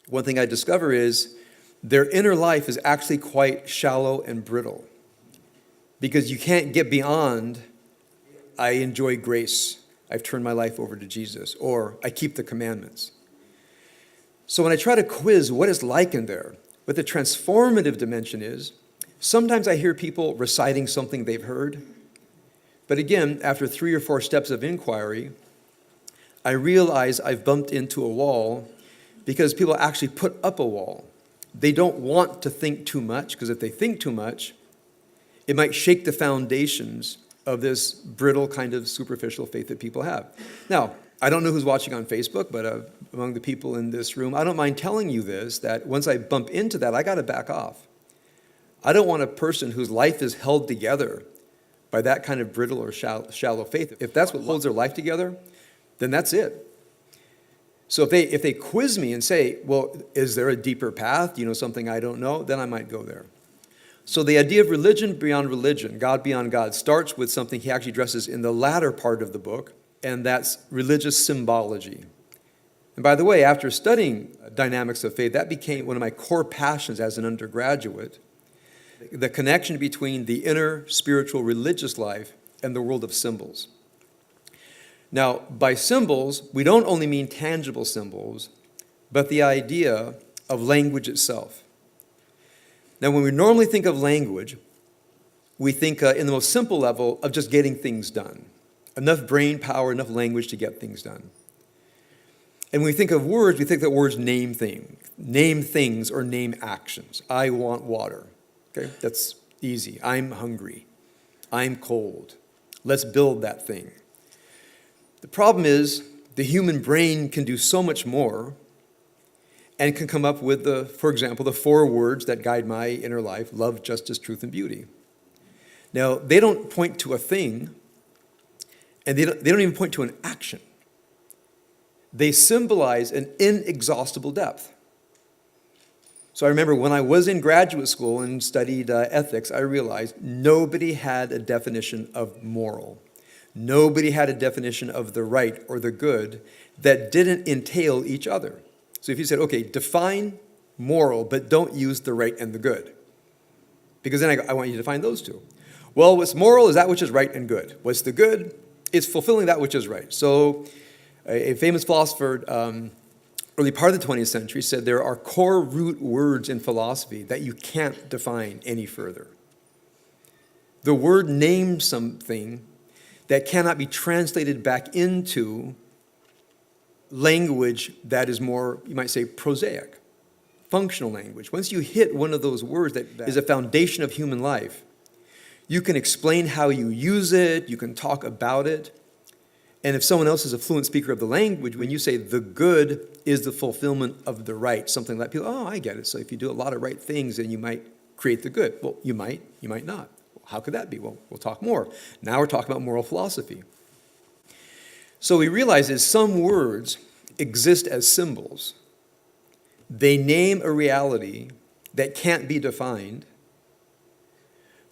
one thing I discover is their inner life is actually quite shallow and brittle, because you can't get beyond, I enjoy grace, I've turned my life over to Jesus, or I keep the commandments. So when I try to quiz what it's like in there, what the transformative dimension is, sometimes I hear people reciting something they've heard. But again, after 3 or 4 steps of inquiry, I realize I've bumped into a wall because people actually put up a wall. They don't want to think too much, because if they think too much, it might shake the foundations of this brittle kind of superficial faith that people have. Now, I don't know who's watching on Facebook, but among the people in this room, I don't mind telling you this, that once I bump into that, I got to back off. I don't want a person whose life is held together by that kind of brittle or shallow faith. If that's what holds their life together, then that's it. So if they quiz me and say, well, is there a deeper path, something I don't know, then I might go there. So the idea of religion beyond religion, God beyond God, starts with something he actually addresses in the latter part of the book, and that's religious symbology. And by the way, after studying dynamics of faith, that became one of my core passions as an undergraduate, the connection between the inner spiritual religious life and the world of symbols. Now, by symbols, we don't only mean tangible symbols, but the idea of language itself. Now, when we normally think of language, we think in the most simple level of just getting things done. Enough brain power, enough language to get things done. And when we think of words, we think that words name things or name actions. I want water. Okay, that's easy. I'm hungry. I'm cold. Let's build that thing. The problem is the human brain can do so much more and can come up with, for example, the 4 words that guide my inner life: love, justice, truth, and beauty. Now, they don't point to a thing, and they don't even point to an action. They symbolize an inexhaustible depth. So I remember when I was in graduate school and studied ethics, I realized nobody had a definition of moral. Nobody had a definition of the right or the good that didn't entail each other. So if you said, okay, define moral, but don't use the right and the good, because then I want you to define those two. Well, what's moral is that which is right and good. What's the good? It's fulfilling that which is right. So a famous philosopher, early part of the 20th century, said there are core root words in philosophy that you can't define any further. The word names something that cannot be translated back into language that is more, you might say, prosaic, functional language. Once you hit one of those words that is a foundation of human life, you can explain how you use it, you can talk about it. And if someone else is a fluent speaker of the language, when you say the good is the fulfillment of the right, something like people, oh, I get it. So if you do a lot of right things, then you might create the good. Well, you might not. How could that be? Well, we'll talk more. Now we're talking about moral philosophy. So we realize that some words exist as symbols. They name a reality that can't be defined.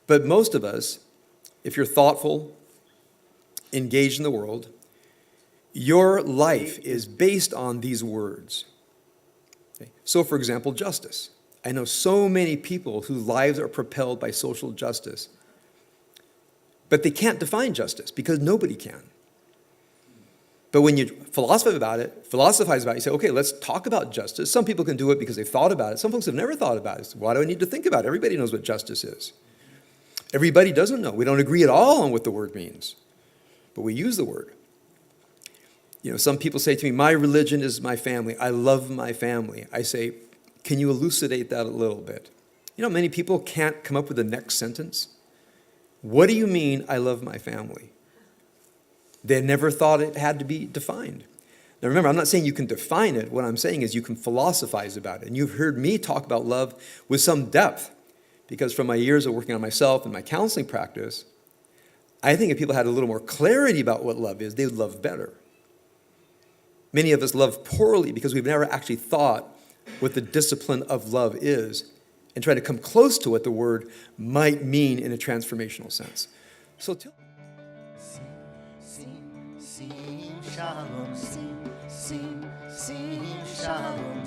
But most of us, if you're thoughtful, engaged in the world, your life is based on these words. Okay? So, for example, justice. I know so many people whose lives are propelled by social justice, but they can't define justice because nobody can. But when you philosophize about it, you say, okay, let's talk about justice. Some people can do it because they've thought about it. Some folks have never thought about it. So why do I need to think about it? Everybody knows what justice is. Everybody doesn't know. We don't agree at all on what the word means, but we use the word. Some people say to me, my religion is my family. I love my family. I say, can you elucidate that a little bit? Many people can't come up with the next sentence. What do you mean, I love my family? They never thought it had to be defined. Now remember, I'm not saying you can define it. What I'm saying is you can philosophize about it. And you've heard me talk about love with some depth, because from my years of working on myself and my counseling practice, I think if people had a little more clarity about what love is, they would love better. Many of us love poorly because we've never actually thought what the discipline of love is and try to come close to what the word might mean in a transformational sense. So shalom, shalom,